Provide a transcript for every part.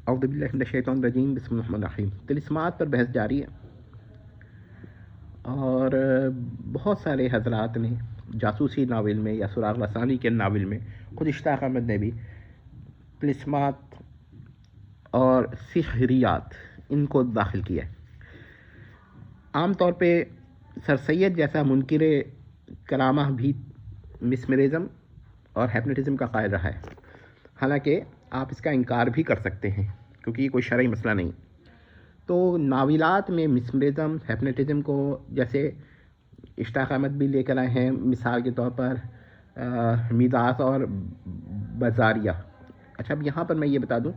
اعوذ باللہ من الشیطان الرجیم، بسم اللہ الرحمن الرحیم۔ طلسمات پر بحث جاری ہے، اور بہت سارے حضرات نے جاسوسی ناول میں یا سراغ رسانی کے ناول میں، خود اشتاق احمد نے بھی طلسمات اور سحریات ان کو داخل کیا ہے۔ عام طور پہ سر سید جیسا منکر کرامہ بھی مسمرزم اور ہیپنوٹزم کا قائل رہا ہے، حالانکہ آپ اس کا انکار بھی کر سکتے ہیں کیونکہ یہ کوئی شرعی مسئلہ نہیں۔ تو ناولات میں مسمرزم، ہیپنوٹزم کو جیسے اشتاق احمد بھی لے کر آئے ہیں، مثال کے طور پر میداس اور بزاریہ۔ اچھا، اب یہاں پر میں یہ بتا دوں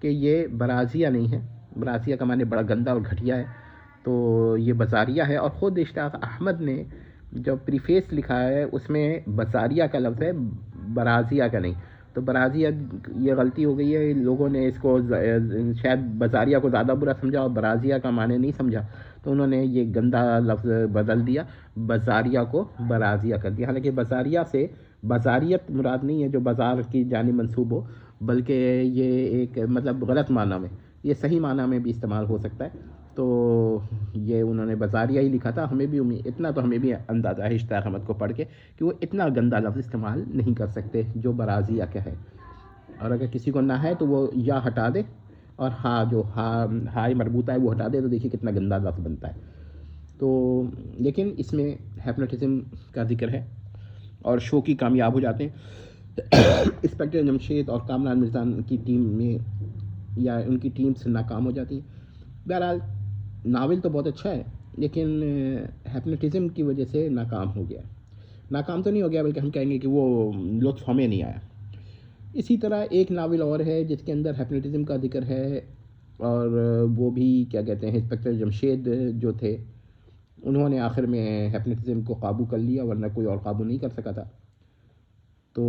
کہ یہ برازیہ نہیں ہے، برازیہ کا معنی بڑا گندا اور گھٹیا ہے، تو یہ بزاریہ ہے۔ اور خود اشتاق احمد نے جو پریفیس لکھا ہے اس میں بزاریہ کا لفظ ہے، برازیہ کا نہیں۔ تو برازیہ یہ غلطی ہو گئی ہے، لوگوں نے اس کو شاید بزاریہ کو زیادہ برا سمجھا اور برازیہ کا معنی نہیں سمجھا، تو انہوں نے یہ گندا لفظ بدل دیا، بزاریہ کو برازیہ کر دیا۔ حالانکہ بزاریہ سے بازاریت مراد نہیں ہے جو بازار کی جانب منسوب ہو، بلکہ یہ ایک مطلب غلط معنی میں، یہ صحیح معنی میں بھی استعمال ہو سکتا ہے۔ تو یہ انہوں نے بزاریہ ہی لکھا تھا، ہمیں بھی اتنا تو ہمیں بھی اندازہ ہے اشتاق احمد کو پڑھ کے کہ وہ اتنا گندا لفظ استعمال نہیں کر سکتے جو برازیہ کا ہے۔ اور اگر کسی کو نہ ہے تو وہ یا ہٹا دے اور جو ہائے مربوطہ ہے وہ ہٹا دے، تو دیکھیے کتنا گندا لفظ بنتا ہے۔ تو لیکن اس میں ہیپنوٹزم کا ذکر ہے اور شو کی کامیاب ہو جاتے ہیں۔ انسپکٹر جمشید اور کامران مرزا کی ٹیم میں یا ان کی ٹیم سے ناکام ہو جاتی ہیں۔ بہرحال ناول تو بہت اچھا ہے، لیکن ہیپنوٹزم کی وجہ سے ناکام ہو گیا۔ ناکام تو نہیں ہو گیا، بلکہ ہم کہیں گے کہ وہ لطف ہمیں نہیں آیا۔ اسی طرح ایک ناول اور ہے جس کے اندر ہیپنوٹزم کا ذکر ہے، اور وہ بھی کیا کہتے ہیں، انسپکٹر جمشید جو تھے انہوں نے آخر میں ہیپنوٹزم کو قابو کر لیا، ورنہ کوئی اور قابو نہیں کر سکا تھا۔ تو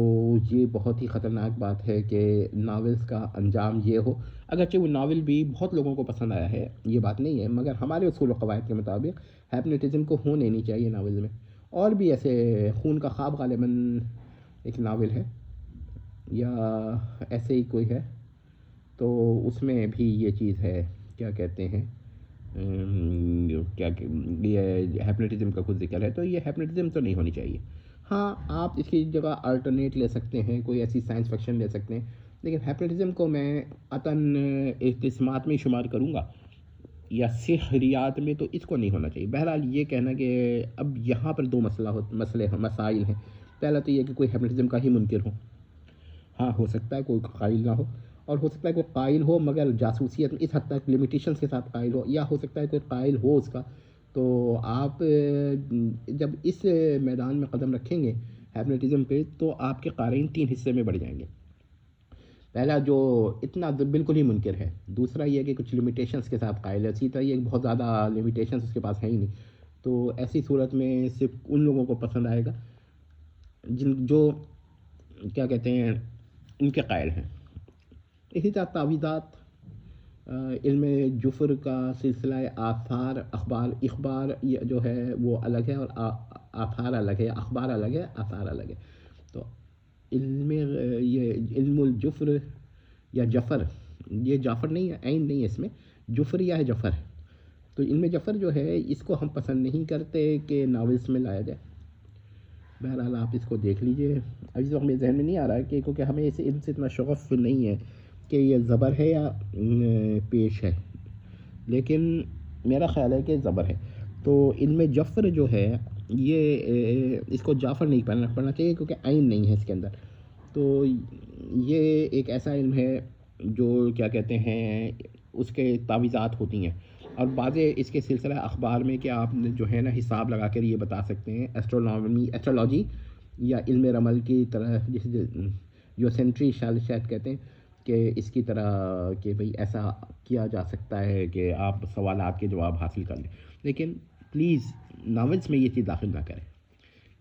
یہ بہت ہی خطرناک بات ہے کہ ناولز کا انجام یہ ہو۔ اگرچہ وہ ناول بھی بہت لوگوں کو پسند آیا ہے، یہ بات نہیں ہے، مگر ہمارے اصول و قواعد کے مطابق ہیپنوٹزم کو ہونے نہیں چاہیے ناول میں۔ اور بھی ایسے خون کا خواب غالباً ایک ناول ہے یا ایسے ہی کوئی ہے، تو اس میں بھی یہ چیز ہے، کیا کہتے ہیں، یہ ہیپنوٹزم کا کچھ ذکر ہے، تو یہ ہیپنوٹزم تو نہیں ہونی چاہیے۔ ہاں، آپ اس کی جگہ الٹرنیٹ لے سکتے ہیں، کوئی ایسی سائنس فکشن لے سکتے ہیں، لیکن ہیپنوٹزم کو میں قطعاً اقتسامات میں شمار کروں گا یا سحریات میں، تو اس کو نہیں ہونا چاہیے۔ بہرحال یہ کہنا کہ اب یہاں پر دو مسائل ہیں۔ پہلا تو یہ کہ کوئی ہیپنوٹزم کا ہی منکر ہو، ہاں ہو سکتا ہے کوئی قائل نہ ہو، اور ہو سکتا ہے کوئی قائل ہو مگر جاسوسیت اس حد تک لمیٹیشنز کے ساتھ قائل ہو، یا ہو سکتا ہے کوئی قائل ہو اس کا۔ تو آپ جب اس میدان میں قدم رکھیں گے ہیپنوٹزم پہ، تو آپ کے قارئین 3 حصے میں بڑھ جائیں گے۔ پہلا جو اتنا بالکل ہی منکر ہے، دوسرا یہ کہ کچھ لمیٹیشنز کے ساتھ قائل ہے، اسی طرح یہ بہت زیادہ لمیٹیشنز اس کے پاس ہے ہی نہیں۔ تو ایسی صورت میں صرف ان لوگوں کو پسند آئے گا جو کیا کہتے ہیں ان کے قائل ہیں۔ اسی طرح تعویذات، علم جفر کا سلسلہ آثار، اخبار جو ہے وہ الگ ہے، اور آثار الگ ہے، اخبار الگ ہے، آثار الگ ہے۔ تو یہ علم الجفر یا جفر، یہ جعفر نہیں ہے، عین نہیں ہے اس میں، جفریہ ہے، جفر ہے۔ تو علم جفر جو ہے اس کو ہم پسند نہیں کرتے کہ ناولس میں لایا جائے۔ بہرحال آپ اس کو دیکھ لیجئے۔ ابھی اس وقت میرے ذہن میں نہیں آ رہا ہے کہ کیونکہ ہمیں ان سے اتنا شغف نہیں ہے کہ یہ زبر ہے یا پیش ہے، لیکن میرا خیال ہے کہ زبر ہے۔ تو علم جفر جو ہے یہ اس کو جعفر نہیں پڑھنا چاہیے کیونکہ عین نہیں ہے اس کے اندر۔ تو یہ ایک ایسا علم ہے جو کیا کہتے ہیں اس کے تعویذات ہوتی ہیں، اور بعض اس کے سلسلہ اخبار میں کہ آپ جو ہے نا حساب لگا کر یہ بتا سکتے ہیں، ایسٹرولوجی یا علم رمل کی طرح، جو سینٹری شاید کہتے ہیں کہ اس کی طرح کہ بھئی ایسا کیا جا سکتا ہے کہ آپ سوالات کے جواب حاصل کر لیں۔ لیکن پلیز ناولز میں یہ چیز داخل نہ کریں۔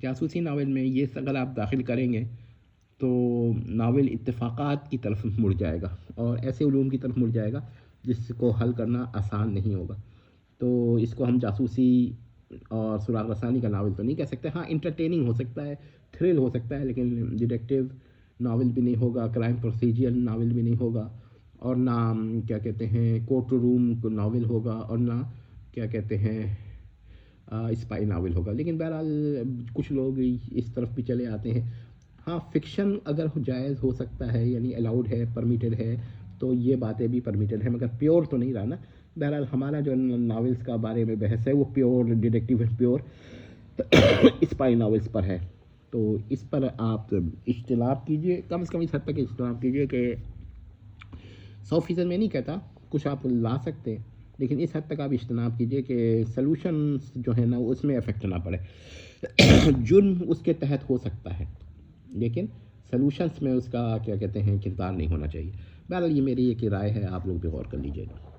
جاسوسی ناول میں یہ اگر آپ داخل کریں گے تو ناول اتفاقات کی طرف مڑ جائے گا اور ایسے علوم کی طرف مڑ جائے گا جس کو حل کرنا آسان نہیں ہوگا۔ تو اس کو ہم جاسوسی اور سراغ رسانی کا ناول تو نہیں کہہ سکتے۔ ہاں، انٹرٹیننگ ہو سکتا ہے، تھرل ہو سکتا ہے، لیکن ڈیٹیکٹیو ناول بھی نہیں ہوگا، کرائم پروسیجرل ناول بھی نہیں ہوگا، اور نہ کیا کہتے ہیں کورٹ روم ناول ہوگا، اور نہ کیا کہتے ہیں اسپائی ناول ہوگا. لیکن بہرحال کچھ لوگ اس طرف بھی چلے آتے ہیں. ہاں فکشن اگر جائز ہو سکتا ہے، یعنی الاؤڈ ہے، پرمیٹڈ ہے، تو یہ باتیں بھی پرمیٹڈ ہیں، مگر پیور تو نہیں رہا نا. بہرحال ہمارا جو ناولس کا بارے میں بحث ہے وہ پیور ڈیٹیکٹیو ہے، پیور اسپائی ناولس پر ہے. تو اس پر آپ اجتناب کیجئے، کم سے کم اس حد تک اجتناب کیجئے کہ 100% میں نہیں کہتا، کچھ آپ لا سکتے، لیکن اس حد تک آپ اجتناب کیجئے کہ سلوشنز جو ہے نا اس میں افیکٹ نہ پڑے. جرم اس کے تحت ہو سکتا ہے، لیکن سلوشنز میں اس کا کیا کہتے ہیں کردار نہیں ہونا چاہیے. بہرحال یہ میری ایک رائے ہے، آپ لوگ بھی غور کر لیجیے گا.